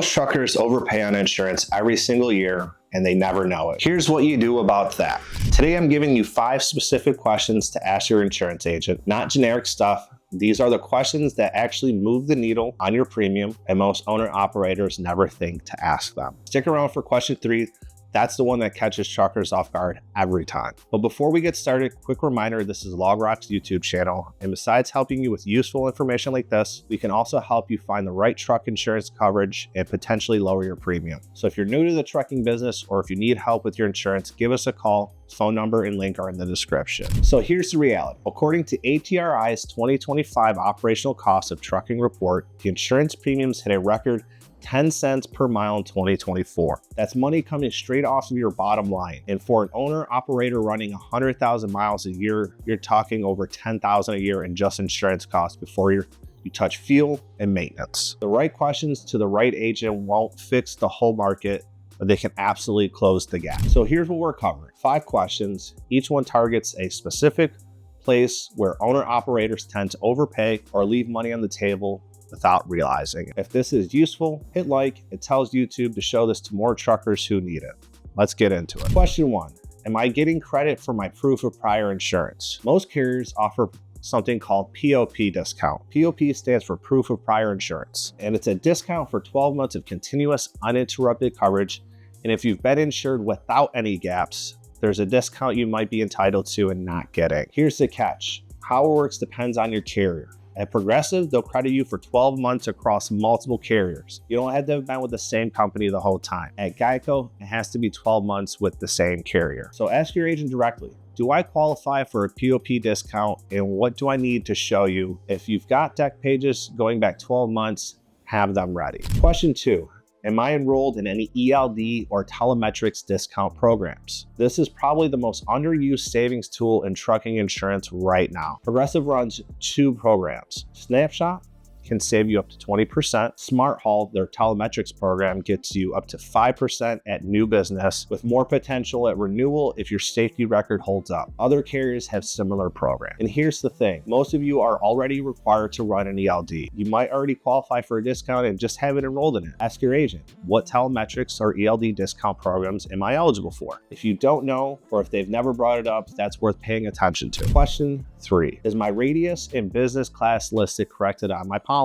Most truckers overpay on insurance every single year and they never know it. Here's what you do about that. Today I'm giving you 5 specific questions to ask your insurance agent, not generic stuff. These are the questions that actually move the needle on your premium, and most owner-operators never think to ask them. Stick around for question 3. That's the one that catches truckers off guard every time. But before we get started, quick reminder, this is LogRock's YouTube channel. And besides helping you with useful information like this, we can also help you find the right truck insurance coverage and potentially lower your premium. So if you're new to the trucking business or if you need help with your insurance, give us a call. Phone number and link are in the description. So here's the reality. According to ATRI's 2025 operational cost of trucking report, the insurance premiums hit a record 10 cents per mile in 2024. That's money coming straight off of your bottom line. And for an owner operator running 100,000 miles a year, you're talking over 10,000 a year in just insurance costs before you touch fuel and maintenance. The right questions to the right agent won't fix the whole market, but they can absolutely close the gap. So here's what we're covering. 5 questions. Each one targets a specific place where owner operators tend to overpay or leave money on the table without realizing it. If this is useful, hit like. It tells YouTube to show this to more truckers who need it. Let's get into it. Question 1. Am I getting credit for my proof of prior insurance? Most carriers offer something called POP discount. POP stands for proof of prior insurance, and it's a discount for 12 months of continuous uninterrupted coverage. And if you've been insured without any gaps, there's a discount you might be entitled to and not getting. Here's the catch. How it works depends on your carrier. At Progressive, they'll credit you for 12 months across multiple carriers. You don't have to have been with the same company the whole time. At Geico, it has to be 12 months with the same carrier. So ask your agent directly, do I qualify for a POP discount and what do I need to show you? If you've got deck pages going back 12 months, have them ready. Question 2. Am I enrolled in any ELD or telemetrics discount programs? This is probably the most underused savings tool in trucking insurance right now. Progressive runs 2 programs. Snapshot can save you up to 20%. Smart Haul, their telemetrics program, gets you up to 5% at new business with more potential at renewal if your safety record holds up. Other carriers have similar programs. And here's the thing, most of you are already required to run an ELD. You might already qualify for a discount and just haven't enrolled in it. Ask your agent, what telemetrics or ELD discount programs am I eligible for? If you don't know, or if they've never brought it up, that's worth paying attention to. Question 3, is my radius in business class listed corrected on my policy?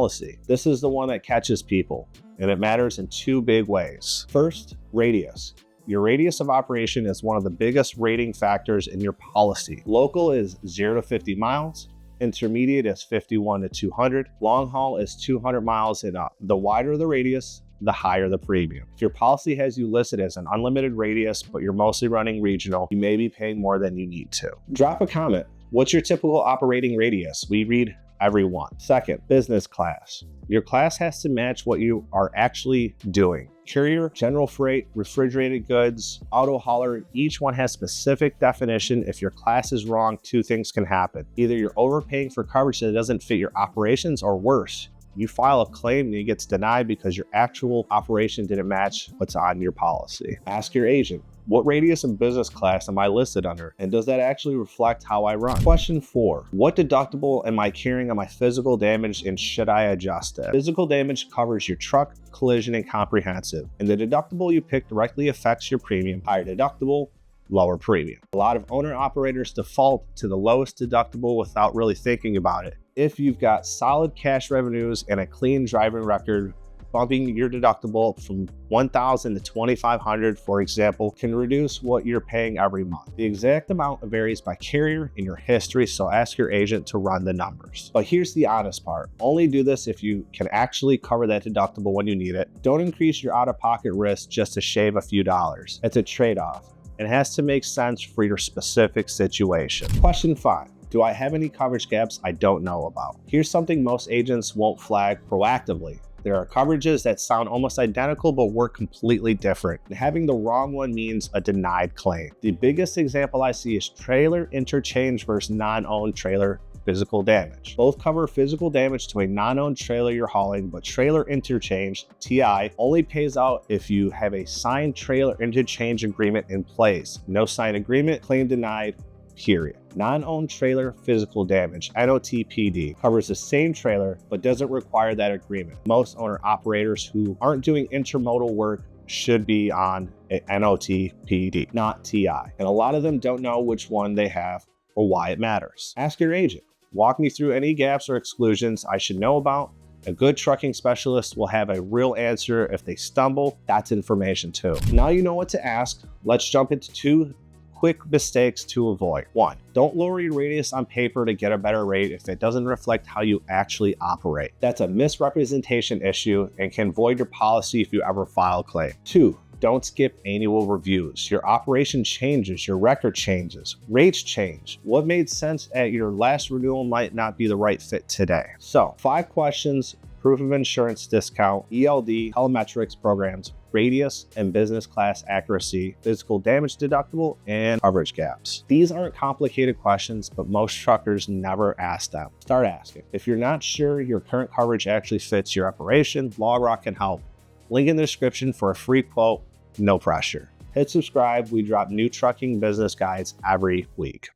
This is the one that catches people, and it matters in 2 big ways. First, radius. Your radius of operation is one of the biggest rating factors in your policy. Local is 0 to 50 miles. Intermediate is 51 to 200. Long haul is 200 miles and up. The wider the radius, the higher the premium. If your policy has you listed as an unlimited radius, but you're mostly running regional, you may be paying more than you need to. Drop a comment. What's your typical operating radius? We read everyone. Second, business class. Your class has to match what you are actually doing. Carrier, general freight, refrigerated goods, auto hauler, each one has specific definition. If your class is wrong, 2 things can happen. Either you're overpaying for coverage that doesn't fit your operations, or worse, you file a claim and it gets denied because your actual operation didn't match what's on your policy. Ask your agent, what radius and business class am I listed under? And does that actually reflect how I run? Question 4, what deductible am I carrying on my physical damage and should I adjust it? Physical damage covers your truck, collision, and comprehensive. And the deductible you pick directly affects your premium. Higher deductible, lower premium. A lot of owner operators default to the lowest deductible without really thinking about it. If you've got solid cash revenues and a clean driving record, bumping your deductible from $1,000 to $2,500, for example, can reduce what you're paying every month. The exact amount varies by carrier and your history, so ask your agent to run the numbers. But here's the honest part. Only do this if you can actually cover that deductible when you need it. Don't increase your out-of-pocket risk just to shave a few dollars. It's a trade-off. It has to make sense for your specific situation. Question 5. Do I have any coverage gaps I don't know about? Here's something most agents won't flag proactively. There are coverages that sound almost identical but work completely different. And having the wrong one means a denied claim. The biggest example I see is trailer interchange versus non-owned trailer physical damage. Both cover physical damage to a non-owned trailer you're hauling, but trailer interchange, TI, only pays out if you have a signed trailer interchange agreement in place. No signed agreement, claim denied, period. Non-owned trailer physical damage, NOTPD, covers the same trailer but doesn't require that agreement. Most owner-operators who aren't doing intermodal work should be on a NOTPD, not TI. And a lot of them don't know which one they have or why it matters. Ask your agent. Walk me through any gaps or exclusions I should know about. A good trucking specialist will have a real answer. If they stumble, that's information too. Now you know what to ask. Let's jump into 2 quick mistakes to avoid. 1, don't lower your radius on paper to get a better rate if it doesn't reflect how you actually operate. That's a misrepresentation issue and can void your policy if you ever file a claim. 2, don't skip annual reviews. Your operation changes, your record changes, rates change. What made sense at your last renewal might not be the right fit today. So 5 questions: proof of insurance discount, ELD, telemetrics programs, radius and business class accuracy, physical damage deductible, and coverage gaps. These aren't complicated questions, but most truckers never ask them. Start asking. If you're not sure your current coverage actually fits your operation, LogRock can help. Link in the description for a free quote, no pressure. Hit subscribe. We drop new trucking business guides every week.